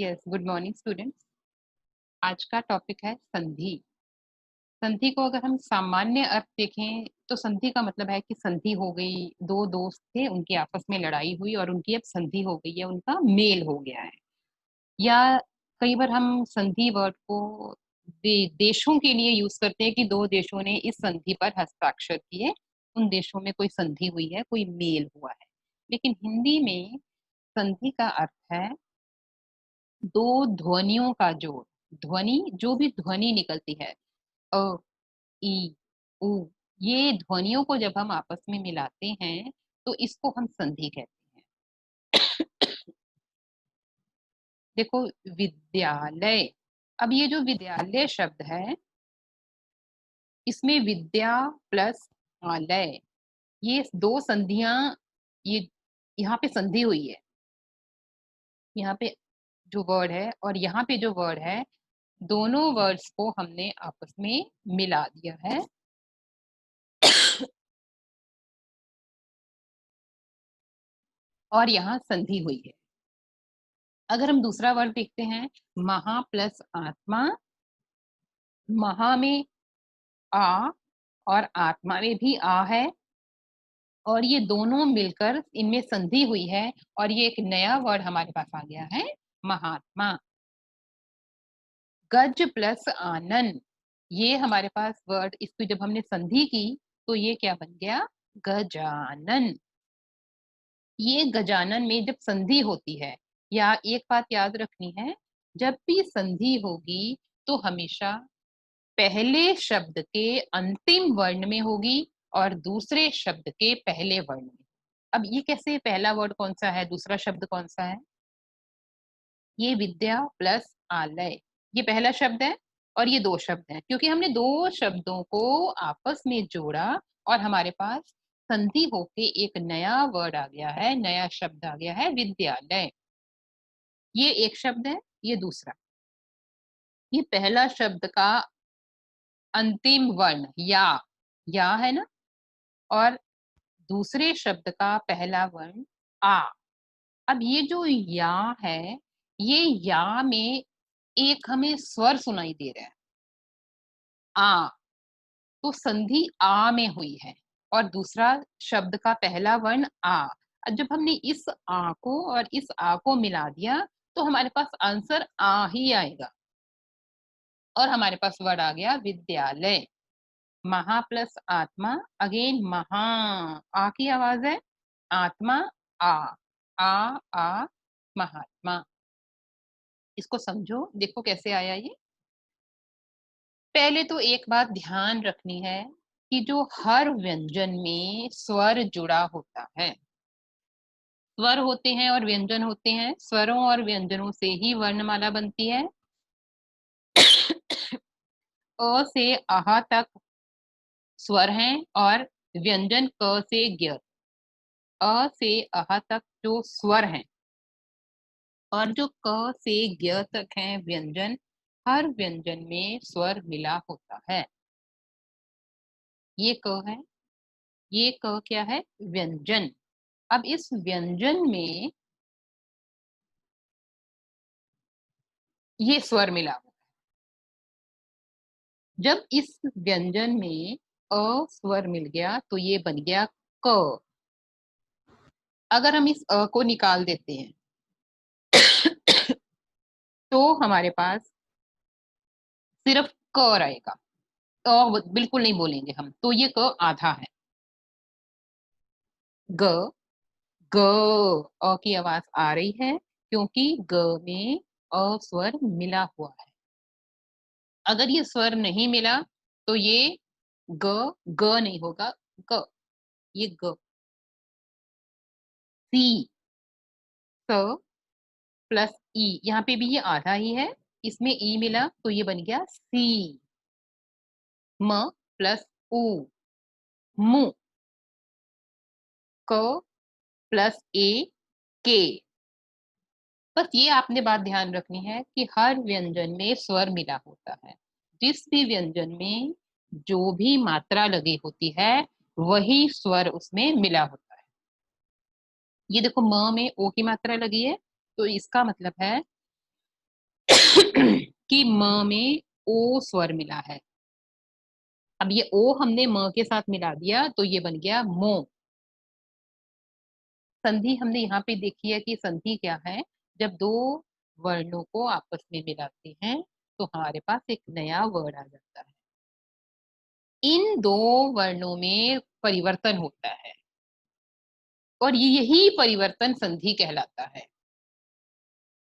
Yes, good morning students. आज का topic है संधि। संधि को अगर हम सामान्य अर्थ देखें तो संधि का मतलब है कि संधि हो गई, दो दोस्त थे, उनकी आपस में लड़ाई हुई और उनकी अब संधि हो गई है, उनका मेल हो गया है। या कई बार हम संधि वर्ड को देशों के लिए यूज करते हैं कि दो देशों ने इस संधि पर हस्ताक्षर किए, उन देशों में कोई संधि हुई है, कोई मेल हुआ है। लेकिन हिंदी में संधि का अर्थ है दो ध्वनियों का जोड़। ध्वनि, जो भी ध्वनि निकलती है, अ, ई, उ, ये ध्वनियों को जब हम आपस में मिलाते हैं तो इसको हम संधि कहते हैं। देखो, विद्यालय। अब ये जो विद्यालय शब्द है, इसमें विद्या प्लस आलय, ये दो संधियां, ये यहाँ पे संधि हुई है। यहाँ पे जो वर्ड है और यहाँ पे जो वर्ड है, दोनों वर्ड्स को हमने आपस में मिला दिया है। और यहाँ संधि हुई है। अगर हम दूसरा वर्ड देखते हैं, महा प्लस आत्मा। महा में आ और आत्मा में भी आ है, और ये दोनों मिलकर इनमें संधि हुई है और ये एक नया वर्ड हमारे पास आ गया है, महात्मा। गज प्लस आनन, ये हमारे पास वर्ड, इसको जब हमने संधि की तो ये क्या बन गया, गजानन। ये गजानन में जब संधि होती है, या एक बात याद रखनी है, जब भी संधि होगी तो हमेशा पहले शब्द के अंतिम वर्ण में होगी और दूसरे शब्द के पहले वर्ण में। अब ये कैसे, पहला वर्ड कौन सा है, दूसरा शब्द कौन सा है? ये विद्या प्लस आलय, ये पहला शब्द है और ये दो शब्द हैं, क्योंकि हमने दो शब्दों को आपस में जोड़ा और हमारे पास संधि होके एक नया वर्ड आ गया है, नया शब्द आ गया है, विद्यालय। ये एक शब्द है, ये दूसरा। ये पहला शब्द का अंतिम वर्ण या है ना, और दूसरे शब्द का पहला वर्ण आ। अब ये जो या है, ये या में एक हमें स्वर सुनाई दे रहा है, आ, तो संधि आ में हुई है और दूसरा शब्द का पहला वर्ण आ। अब जब हमने इस आ को और इस आ को मिला दिया तो हमारे पास आंसर आ ही आएगा और हमारे पास वर्ड आ गया विद्यालय। महा प्लस आत्मा, अगेन महा, आ की आवाज है, आत्मा, आ, आ महात्मा। इसको समझो, देखो कैसे आया ये। पहले तो एक बात ध्यान रखनी है कि जो हर व्यंजन में स्वर जुड़ा होता है, स्वर होते हैं और व्यंजन होते हैं, स्वरों और व्यंजनों से ही वर्णमाला बनती है। अ से आहा तक स्वर हैं और व्यंजन क से ज्ञ, अ से अह तक जो स्वर हैं और जो क से ज्ञ तक हैं व्यंजन, हर व्यंजन में स्वर मिला होता है। ये क है, ये क क्या है, व्यंजन। अब इस व्यंजन में ये स्वर मिला हुआ है। जब इस व्यंजन में अ स्वर मिल गया तो ये बन गया क। अगर हम इस अ को निकाल देते हैं तो हमारे पास सिर्फ क रहेगा, बिल्कुल नहीं बोलेंगे हम, तो ये क आधा है। ग, ग, अ की आवाज आ रही है क्योंकि ग में अ स्वर मिला हुआ है। अगर ये स्वर नहीं मिला तो ये ग, ग नहीं होगा, ग, ये ग। सी, स प्लस ई, यहाँ पे भी ये आधा ही है, इसमें ई मिला तो ये बन गया सी। म प्लस उ, मु। क प्लस ए, के। बस ये आपने बात ध्यान रखनी है कि हर व्यंजन में स्वर मिला होता है। जिस भी व्यंजन में जो भी मात्रा लगी होती है वही स्वर उसमें मिला होता है। ये देखो, म में ओ की मात्रा लगी है तो इसका मतलब है कि म में ओ स्वर मिला है। अब ये ओ हमने म के साथ मिला दिया तो ये बन गया मो। संधि हमने यहाँ पे देखी है कि संधि क्या है, जब दो वर्णों को आपस में मिलाते हैं तो हमारे पास एक नया वर्ड आ जाता है। इन दो वर्णों में परिवर्तन होता है और यही परिवर्तन संधि कहलाता है।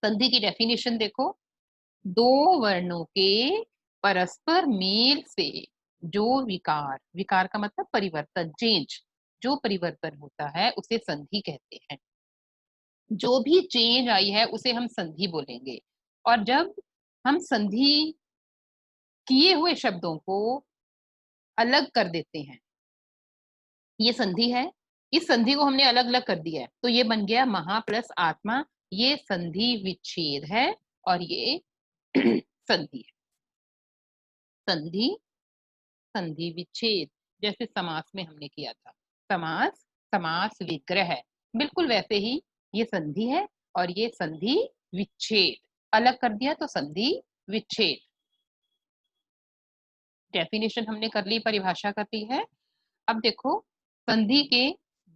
संधि की डेफिनेशन देखो, दो वर्णों के परस्पर मेल से जो विकार, विकार का मतलब परिवर्तन, चेंज, जो परिवर्तन होता है उसे संधि कहते हैं। जो भी चेंज आई है उसे हम संधि बोलेंगे। और जब हम संधि किए हुए शब्दों को अलग कर देते हैं, ये संधि है, इस संधि को हमने अलग अलग कर दिया है तो ये बन गया महा प्लस आत्मा, ये संधि विच्छेद है और ये संधि है। संधि, संधि विच्छेद, जैसे समास में हमने किया था, समास, समास विग्रह, बिल्कुल वैसे ही ये संधि है और ये संधि विच्छेद, अलग कर दिया तो संधि विच्छेद। डेफिनेशन हमने कर ली, परिभाषा कर ली है। अब देखो संधि के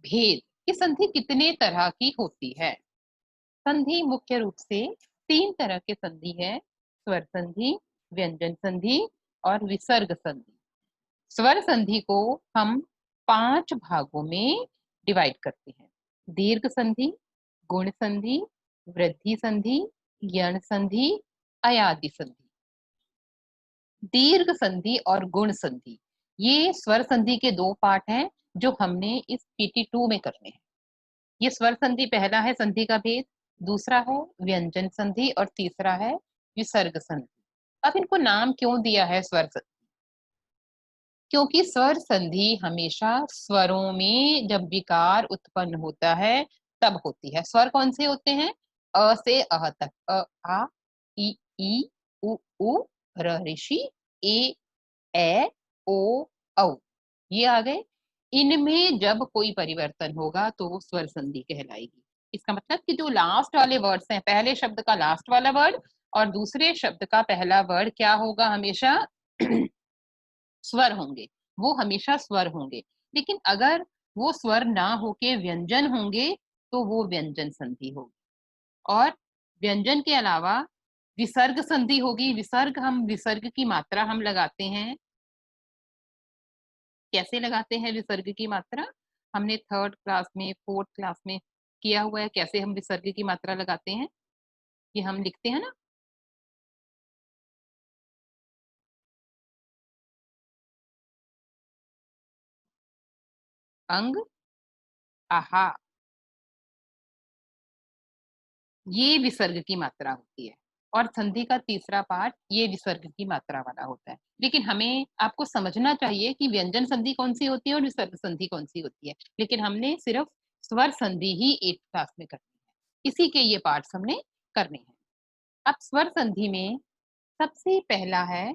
भेद, कि संधि कितने तरह की होती है। संधि मुख्य रूप से तीन तरह के संधि है, स्वर संधि, व्यंजन संधि और विसर्ग संधि। स्वर संधि को हम 5 भागों में डिवाइड करते हैं, दीर्घ संधि, गुण संधि, वृद्धि संधि, यण संधि, अयादि संधि। दीर्घ संधि और गुण संधि, ये स्वर संधि के 2 पार्ट हैं जो हमने इस PT2 में करने हैं। ये स्वर संधि पहला है संधि का भेद, दूसरा है व्यंजन संधि और तीसरा है विसर्ग संधि। अब इनको नाम क्यों दिया है स्वर संधि? क्योंकि स्वर संधि हमेशा स्वरों में जब विकार उत्पन्न होता है तब होती है। स्वर कौन से होते हैं? अ से अह तक, अ आ ई उ ऊ र ऋषि, ए ए ओ औ, ये आ गए। इनमें जब कोई परिवर्तन होगा तो वो स्वर संधि कहलाएगी। इसका मतलब कि जो लास्ट वाले वर्ड्स हैं, पहले शब्द का लास्ट वाला वर्ड और दूसरे शब्द का पहला वर्ड क्या होगा, हमेशा स्वर होंगे, वो हमेशा स्वर होंगे। लेकिन अगर वो स्वर ना होके व्यंजन होंगे तो वो व्यंजन संधि होगी। और व्यंजन के अलावा विसर्ग संधि होगी। विसर्ग, हम विसर्ग की मात्रा हम लगाते हैं। कैसे लगाते हैं विसर्ग की मात्रा? हमने 3rd क्लास में, 4th क्लास में किया हुआ है कैसे हम विसर्ग की मात्रा लगाते हैं। ये हम लिखते हैं ना, अंग, आहा, ये विसर्ग की मात्रा होती है। और संधि का तीसरा पार्ट ये विसर्ग की मात्रा वाला होता है। लेकिन हमें, आपको समझना चाहिए कि व्यंजन संधि कौन सी होती है और विसर्ग संधि कौन सी होती है। लेकिन हमने सिर्फ स्वर संधि ही एक क्लास में करनी है, इसी के ये पार्ट्स हमने करने हैं। अब स्वर संधि में सबसे पहला है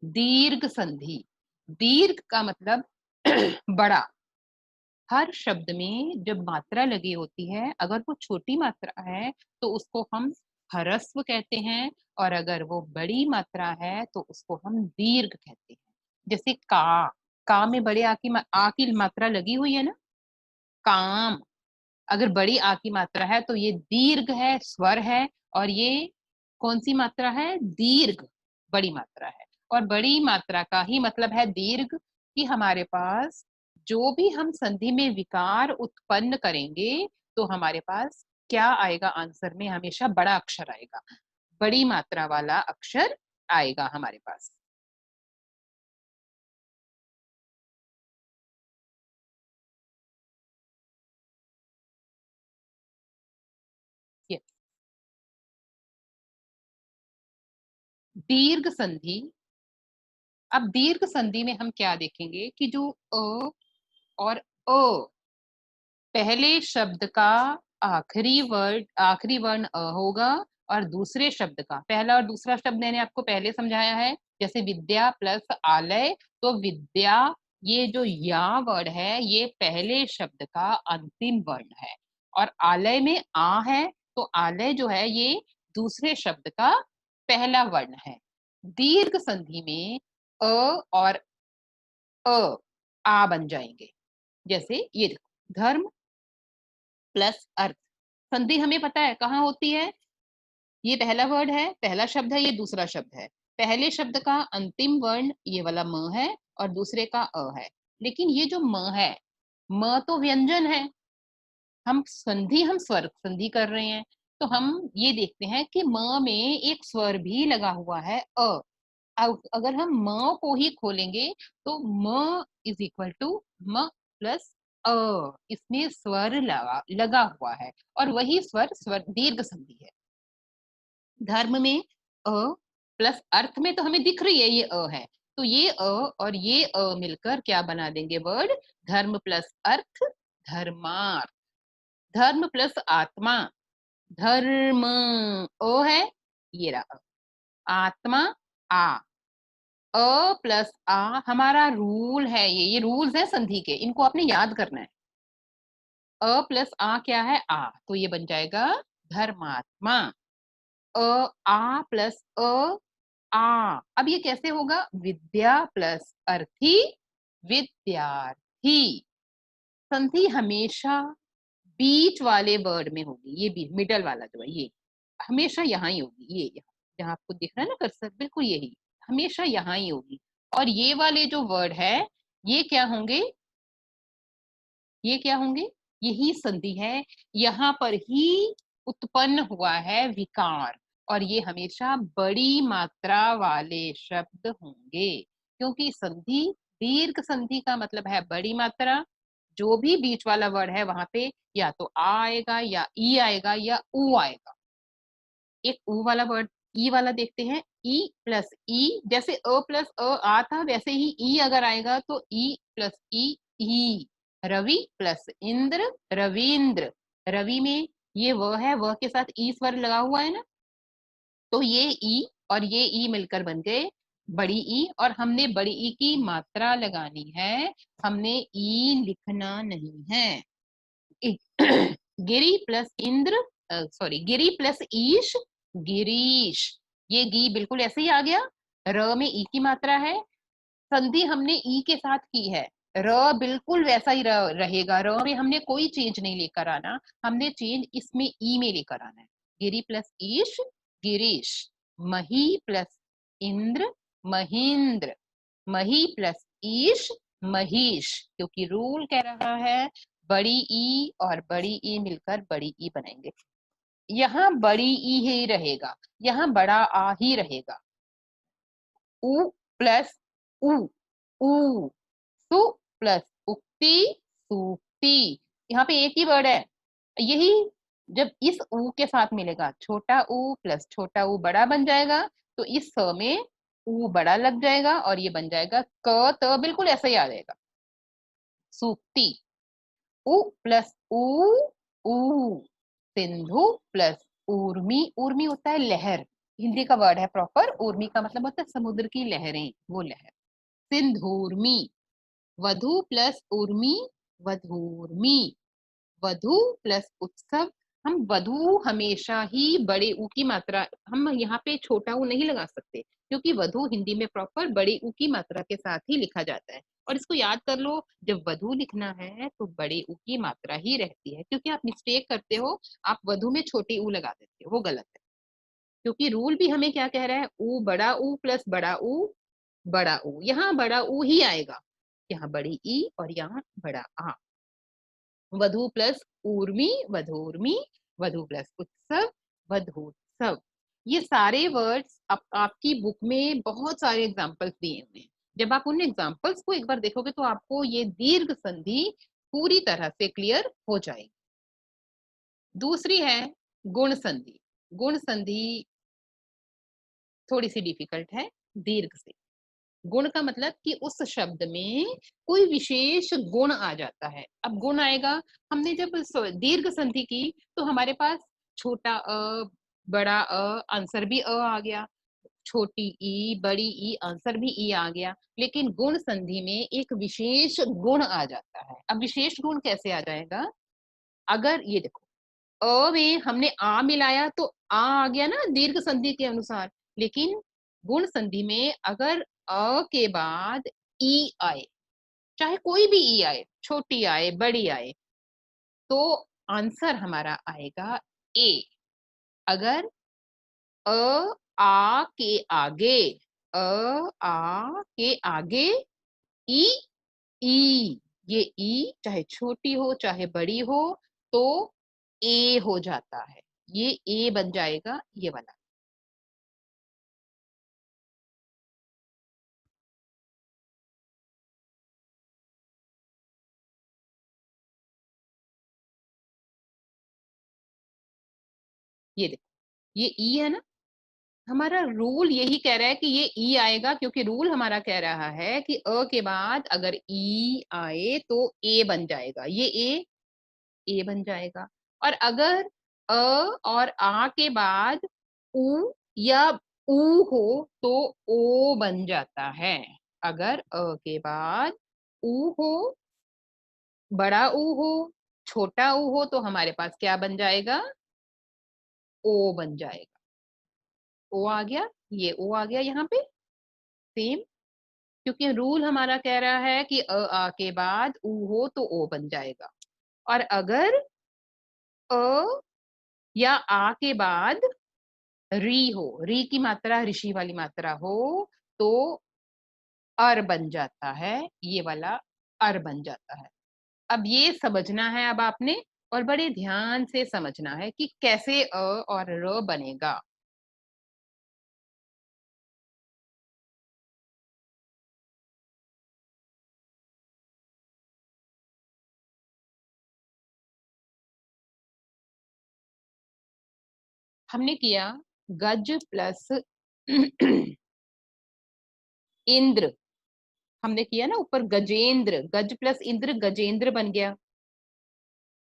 दीर्घ संधि। दीर्घ का मतलब बड़ा। हर शब्द में जब मात्रा लगी होती है, अगर वो छोटी मात्रा है तो उसको हम ह्रस्व कहते हैं और अगर वो बड़ी मात्रा है तो उसको हम दीर्घ कहते हैं। जैसे का में बड़े आ की मात्रा लगी हुई है ना, काम, अगर बड़ी आ की मात्रा है तो ये दीर्घ है, स्वर है। और ये कौन सी मात्रा है? दीर्घ, बड़ी मात्रा है। और बड़ी मात्रा का ही मतलब है दीर्घ, कि हमारे पास जो भी हम संधि में विकार उत्पन्न करेंगे तो हमारे पास क्या आएगा आंसर में? हमेशा बड़ा अक्षर आएगा, बड़ी मात्रा वाला अक्षर आएगा हमारे पास। ये दीर्घ संधि। अब दीर्घ संधि में हम क्या देखेंगे कि जो अ और अ, पहले शब्द का आखिरी वर्ण अ होगा और दूसरे शब्द का, पहला और दूसरा शब्द मैंने आपको पहले समझाया है, जैसे विद्या प्लस आलय, तो विद्या, ये जो या वर्ड है ये पहले शब्द का अंतिम वर्ण है। और आलय में आ है तो आलय जो है ये दूसरे शब्द का पहला वर्ण है। दीर्घ संधि में अ और अ, आ बन जाएंगे। जैसे ये देखो, धर्म प्लस अर्थ। संधि हमें पता है कहाँ होती है। ये पहला वर्ड है, पहला शब्द है, ये दूसरा शब्द है। पहले शब्द का अंतिम वर्ण ये वाला म है और दूसरे का अ है। लेकिन ये जो म है, म तो व्यंजन है। हम स्वर संधि कर रहे हैं, तो हम ये देखते हैं कि म में एक स्वर भी लगा हुआ है अ। अगर हम म को ही खोलेंगे तो म इज इक्वल टू म प्लस अ। इसमें स्वर लगा हुआ है और वही स्वर दीर्घ संधि है। धर्म में अ प्लस अर्थ में तो हमें दिख रही है ये अ है, तो ये अ और ये मिलकर क्या बना देंगे वर्ड, धर्म प्लस अर्थ, धर्मार्थ। धर्म प्लस आत्मा, धर्म ओ है, ये रहा आत्मा आ। अ प्लस आ हमारा रूल है, ये रूल्स है संधि के, इनको आपने याद करना है। अ प्लस आ क्या है, आ, तो ये बन जाएगा धर्मात्मा। अ आ प्लस आ। अब ये कैसे होगा, विद्या प्लस अर्थी, विद्यार्थी। संधि हमेशा बीच वाले वर्ड में होगी, ये भी मिडल वाला जो है ये हमेशा यहाँ ही होगी। ये यहाँ जहाँ आपको दिख रहा है ना कर्सर, बिल्कुल यही हमेशा यहाँ ही होगी। और ये वाले जो वर्ड है ये क्या होंगे, ये क्या होंगे, यही संधि है। यहाँ पर ही उत्पन्न हुआ है विकार और ये हमेशा बड़ी मात्रा वाले शब्द होंगे, क्योंकि संधि दीर्घ संधि का मतलब है बड़ी मात्रा। जो भी बीच वाला वर्ड है वहां पे या तो आ आएगा या ई आएगा या ऊ आएगा। एक ऊ वाला वर्ड, ई वाला देखते हैं, ई प्लस ई, जैसे अ प्लस आ था वैसे ही ई अगर आएगा तो ई प्लस ई। रवि प्लस इंद्र, रविंद्र। रवि में ये व है, व के साथ ई स्वर लगा हुआ है ना, तो ये ई और ये ई मिलकर बन गए बड़ी ई। और हमने बड़ी ई की मात्रा लगानी है, हमने ई लिखना नहीं है। गिरी प्लस इंद्र, सॉरी गिरी प्लस ईश, गिरीश। ये गी बिल्कुल ऐसे ही आ गया। र में ई की मात्रा है, संधि हमने ई के साथ की है, र बिल्कुल वैसा ही रहेगा। र में हमने कोई चेंज नहीं लेकर आना, हमने चेंज इसमें ई में लेकर आना है। गिरी प्लस ईश, गिरीश। मही प्लस इंद्र, महेंद्र। मही प्लस ईश, महीश। क्योंकि रूल कह रहा है बड़ी ई और बड़ी ई मिलकर बड़ी ई बनाएंगे। यहाँ बड़ी ई ही रहेगा, यहाँ बड़ा आ ही रहेगा। उ प्लस उ, उ। सु प्लस उक्ति, सूक्ति। यहाँ पे एक ही वर्ड है, यही जब इस उ के साथ मिलेगा, छोटा उ प्लस छोटा उ बड़ा बन जाएगा, तो इस स में उ बड़ा लग जाएगा और ये बन जाएगा क त, बिल्कुल ऐसा ही आ जाएगा। सूक्ति, उ प्लस ऊ, ऊ। सिंधु प्लस ऊर्मी, ऊर्मी होता है लहर, हिंदी का वर्ड है प्रॉपर। ऊर्मी का मतलब होता है समुद्र की लहरें, वो लहर। सिंधूर्मी। वधु प्लस उर्मी, वधूर्मी। वधु प्लस उत्सव। हम वधु हमेशा ही बड़े ऊ की मात्रा, हम यहाँ पे छोटा ऊ नहीं लगा सकते, क्योंकि वधु हिंदी में प्रॉपर बड़े ऊ की मात्रा के साथ ही लिखा जाता है। और इसको याद कर लो, जब वधु लिखना है तो बड़े ऊ की मात्रा ही रहती है, क्योंकि आप मिस्टेक करते हो, आप वधु में छोटी ऊ लगा देते हो, वो गलत है। क्योंकि रूल भी हमें क्या कह रहा है, ऊ बड़ा ऊ प्लस बड़ा ऊ, बड़ा ऊ। यहाँ बड़ा ऊ ही आएगा, यहाँ बड़ी ई और यहाँ बड़ा आ। वधु प्लस ऊर्मी, वधूर्मी। वधु प्लस उत्सव, वधोत्सव। ये सारे वर्ड्स आपकी बुक में बहुत सारे एग्जाम्पल्स दिए हुए हैं। जब आप उन एग्जाम्पल्स को एक बार देखोगे तो आपको ये दीर्घ संधि पूरी तरह से क्लियर हो जाएगी। दूसरी है गुण संधि। गुण संधि थोड़ी सी डिफिकल्ट है दीर्घ से। गुण का मतलब कि उस शब्द में कोई विशेष गुण आ जाता है। अब गुण आएगा, हमने जब दीर्घ संधि की तो हमारे पास छोटा बड़ा आंसर भी आ गया, छोटी ई बड़ी ई आंसर भी ई आ गया। लेकिन गुण संधि में एक विशेष गुण आ जाता है। अब विशेष गुण कैसे आ जाएगा, अगर ये देखो, अ में हमने आ मिलाया तो आ गया ना दीर्घ संधि के अनुसार। लेकिन गुण संधि में अगर अ के बाद ई आए, चाहे कोई भी ई आए, छोटी आए, बड़ी आए, तो आंसर हमारा आएगा ए। अगर अ, आ के आगे, अ, आ के आगे ई, ई, ये ई चाहे छोटी हो, चाहे बड़ी हो, तो ए हो जाता है। ये ए बन जाएगा ये वाला। ये देखो, ये ई है ना? हमारा रूल यही कह रहा है कि ये ई आएगा, क्योंकि रूल हमारा कह रहा है कि अ के बाद अगर ई आए तो ए बन जाएगा। ये ए बन जाएगा। और अगर अ और आ के बाद उ या ऊ हो तो ओ बन जाता है। अगर अ के बाद ऊ हो, बड़ा ऊ हो, छोटा ऊ हो, तो हमारे पास क्या बन जाएगा? ओ बन जाएगा। ओ आ गया, ये ओ आ गया यहाँ पे सेम, क्योंकि रूल हमारा कह रहा है कि आ के बाद ऊ हो तो ओ बन जाएगा। और अगर अ या आ के बाद री हो, री की मात्रा ऋषि वाली मात्रा हो, तो अर बन जाता है, ये वाला अर बन जाता है। अब ये समझना है अब आपने, और बड़े ध्यान से समझना है कि कैसे अ और र बनेगा। हमने किया गज प्लस इंद्र, हमने किया ना ऊपर गजेंद्र, गज प्लस इंद्र गजेंद्र बन गया।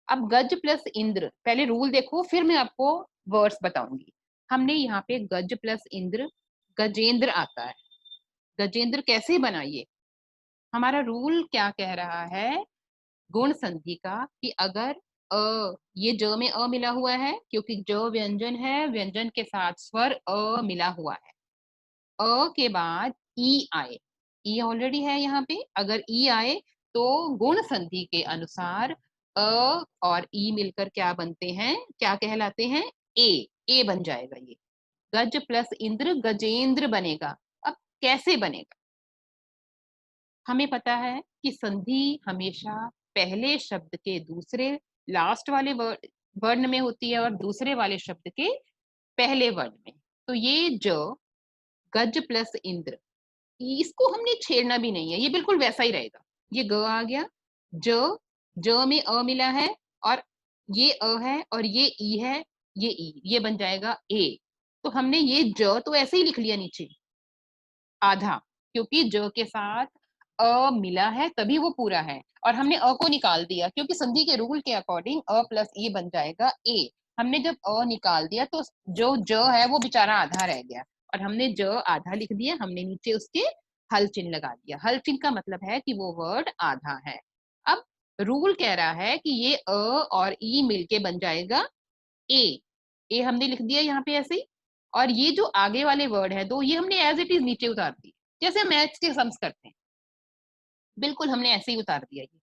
अब गज प्लस इंद्र, पहले रूल देखो फिर मैं आपको वर्ड्स बताऊंगी। हमने यहाँ पे गज प्लस इंद्र गजेंद्र आता है। गजेंद्र कैसे बना ये? हमारा रूल क्या कह रहा है गुण संधि का, कि अगर ये ज में अ मिला हुआ है, क्योंकि ज व्यंजन है, व्यंजन के साथ स्वर अ मिला हुआ है। अ के बाद ई आए, ई ऑलरेडी है यहाँ पे, अगर ई आए तो गुण संधि के अनुसार अ और ई मिलकर क्या बनते हैं, क्या कहलाते हैं? ए, ए बन जाएगा ये। गज प्लस इंद्र गजेंद्र बनेगा। अब कैसे बनेगा? हमें पता है कि संधि हमेशा पहले शब्द के दूसरे लास्ट वाले वर्ण में होती है और दूसरे वाले शब्द के पहले वर्ण में। तो ये ज गज प्लस इंद्र, इसको हमने छेड़ना भी नहीं है, ये बिल्कुल वैसा ही रहेगा। ये ग आ गया, ज, ज में अ मिला है, और ये अ है और ये ई है, ये ई, ये बन जाएगा ए। तो हमने ये ज तो ऐसे ही लिख लिया नीचे आधा, क्योंकि ज के साथ अ मिला है तभी वो पूरा है, और हमने अ को निकाल दिया क्योंकि संधि के रूल के अकॉर्डिंग अ प्लस ई बन जाएगा ए। हमने जब अ निकाल दिया तो जो ज है वो बेचारा आधा रह गया, और हमने ज आधा लिख दिया, हमने नीचे उसके हल चिन्ह लगा दिया। हल चिन्ह का मतलब है कि वो वर्ड आधा है। अब रूल कह रहा है कि ये अ और ई मिलके बन जाएगा ए। ए हमने लिख दिया यहाँ पे ऐसे ही, और ये जो आगे वाले वर्ड है दो, ये हमने एज इट इज नीचे उतार दिए, जैसे मैथ्स के सम्स करते हैं, बिल्कुल हमने ऐसे ही उतार दिया ये।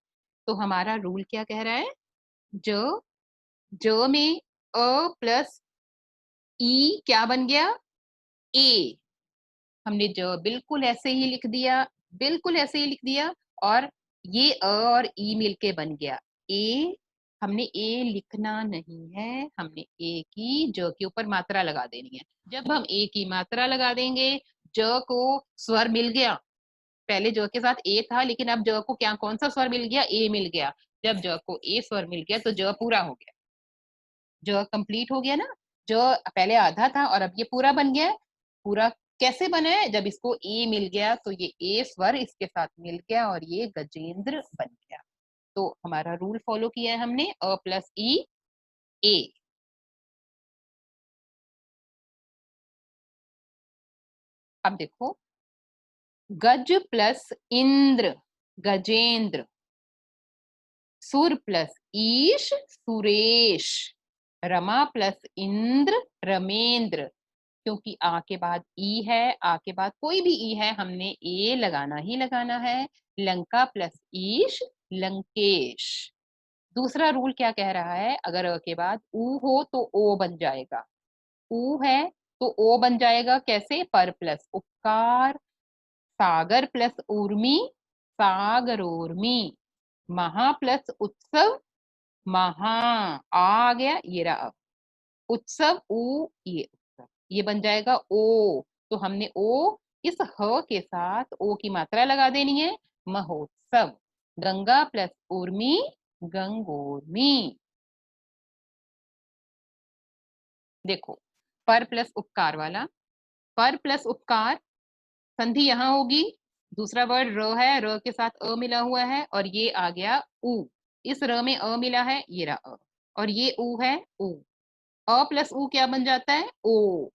तो हमारा रूल क्या कह रहा है? ज, ज में अ प्लस ई क्या बन गया? ए। हमने ज बिल्कुल ऐसे ही लिख दिया, बिल्कुल ऐसे ही लिख दिया, और ये अ और ई मिलके बन गया ए। हमने ए लिखना नहीं है, हमने ए की ज के ऊपर मात्रा लगा देनी है। जब हम ए की मात्रा लगा देंगे, ज को स्वर मिल गया, पहले ज के साथ ए था लेकिन अब ज को क्या कौन सा स्वर मिल गया? ए मिल गया। जब ज को ए स्वर मिल गया तो ज पूरा हो गया, ज कंप्लीट हो गया ना। ज पहले आधा था और अब ये पूरा बन गया है। पूरा कैसे बना है? जब इसको ए मिल गया तो ये ए स्वर इसके साथ मिल गया और ये गजेंद्र बन गया। तो हमारा रूल फॉलो किया है हमने, अ प्लस ई ए। अब देखो, गज प्लस इंद्र गजेंद्र, सुर प्लस ईश सुरेश, रमा प्लस इंद्र, रमेंद्र। क्योंकि आ के बाद ई है, आ के बाद कोई भी ई है, हमने ए लगाना ही लगाना है। लंका प्लस ईश, लंकेश। दूसरा रूल क्या कह रहा है, अगर अ के बाद ऊ हो तो ओ बन जाएगा। ऊ है तो ओ बन जाएगा, कैसे? पर प्लस उपकार, सागर प्लस उर्मी, सागर उर्मी। महा प्लस उत्सव, महा। आ गया, ये रहा उत्सव, ऊ ये उत्सव, ये बन जाएगा ओ। तो हमने ओ इस ह के साथ ओ की मात्रा लगा देनी है, महोत्सव। गंगा प्लस उर्मी, गंगोर्मी। देखो, पर प्लस उपकार वाला, पर प्लस उपकार, संधि यहाँ होगी। दूसरा वर्ड र है, र के साथ अ मिला हुआ है और ये आ गया उ। इस र में अ मिला है, ये रहा अ, और ये उ है उ। अ प्लस उ क्या बन जाता है? ओ।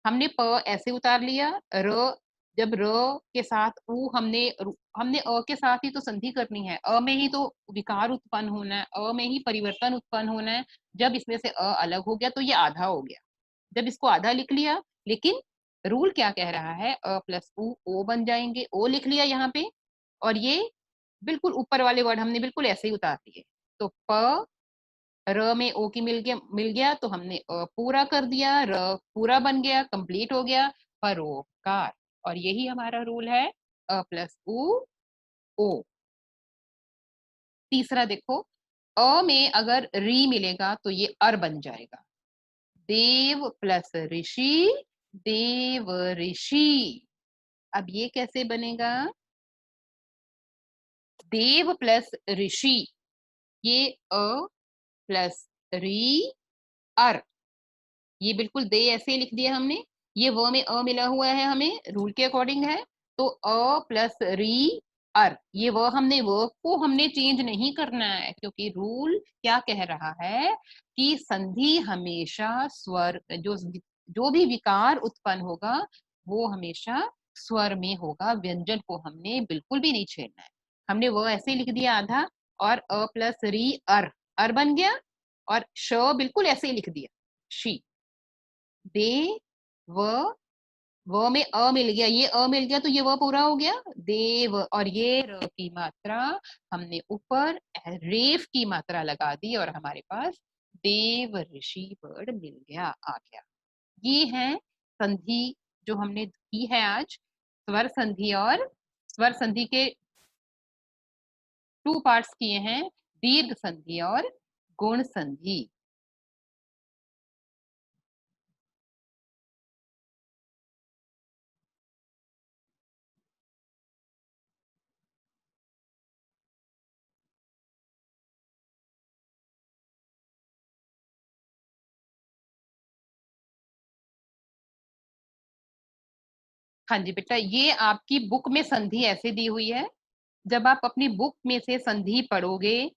हमने प ऐसे उतार लिया, र, जब र के साथ उ हमने अ के साथ ही तो संधि करनी है, अ में ही तो विकार उत्पन्न होना है, अ में ही परिवर्तन उत्पन्न होना है। जब इसमें से अ अलग हो गया तो ये आधा हो गया। जब इसको आधा लिख लिया, लेकिन रूल क्या कह रहा है, अ प्लस उ ओ बन जाएंगे, ओ लिख लिया यहाँ पे, और ये बिल्कुल ऊपर वाले वर्ड हमने बिल्कुल ऐसे ही उतार दिए। तो प, र में ओ की मिल गया तो हमने अ पूरा कर दिया, र पूरा बन गया, कंप्लीट हो गया, परोपकार। और यही हमारा रूल है, अ प्लस उ ओ। तीसरा देखो, अ में अगर री मिलेगा तो ये अर बन जाएगा। देव प्लस ऋषि, देव ऋषि। अब ये कैसे बनेगा? देव प्लस ऋषि, ये अ प्लस री अर, ये बिल्कुल दे ऐसे ही लिख दिया हमने। ये व में अ मिला हुआ है, हमें रूल के अकॉर्डिंग है, तो अ प्लस री अर, ये व हमने व को हमने चेंज नहीं करना है, क्योंकि रूल क्या कह रहा है कि संधि हमेशा स्वर, जो भी विकार उत्पन्न होगा वो हमेशा स्वर में होगा, व्यंजन को हमने बिल्कुल भी नहीं छेड़ना है। हमने वो ऐसे ही लिख दिया आधा, और अ प्लस री अर बन गया, और श बिल्कुल ऐसे ही लिख दिया, शी। दे व, व में अ मिल गया, ये अ मिल गया तो ये व पूरा हो गया, देव। और ये र की मात्रा हमने ऊपर रेफ की मात्रा लगा दी और हमारे पास देव ऋषि वर्ड मिल गया, आ गया। ये है संधि जो हमने की है आज, स्वर संधि। और स्वर संधि के टू पार्ट्स किए हैं, दीर्घ संधि और गुण संधि। हाँ जी बेटा, ये आपकी बुक में संधि ऐसे दी हुई है। जब आप अपनी बुक में से संधि पढ़ोगे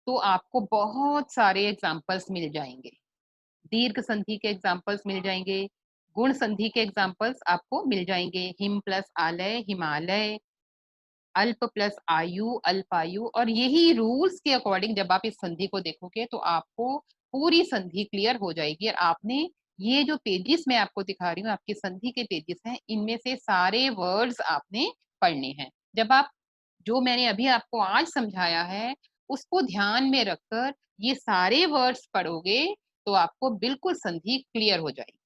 तो आपको बहुत सारे एग्जाम्पल्स मिल जाएंगे। दीर्घ संधि के एग्जाम्पल्स मिल जाएंगे, गुण संधि के एग्जाम्पल्स आपको मिल जाएंगे। हिम प्लस आलय, हिमालय। अल्प प्लस आयु, अल्पायु। और यही रूल्स के अकॉर्डिंग जब आप इस संधि को देखोगे तो आपको पूरी संधि क्लियर हो जाएगी। और आपने ये जो पेजेस मैं आपको दिखा रही हूँ, आपकी संधि के पेजेस हैं, इनमें से सारे वर्ड्स आपने पढ़ने हैं। जब आप जो मैंने अभी आपको आज समझाया है उसको ध्यान में रखकर ये सारे वर्ड्स पढ़ोगे तो आपको बिल्कुल संधि क्लियर हो जाएगी।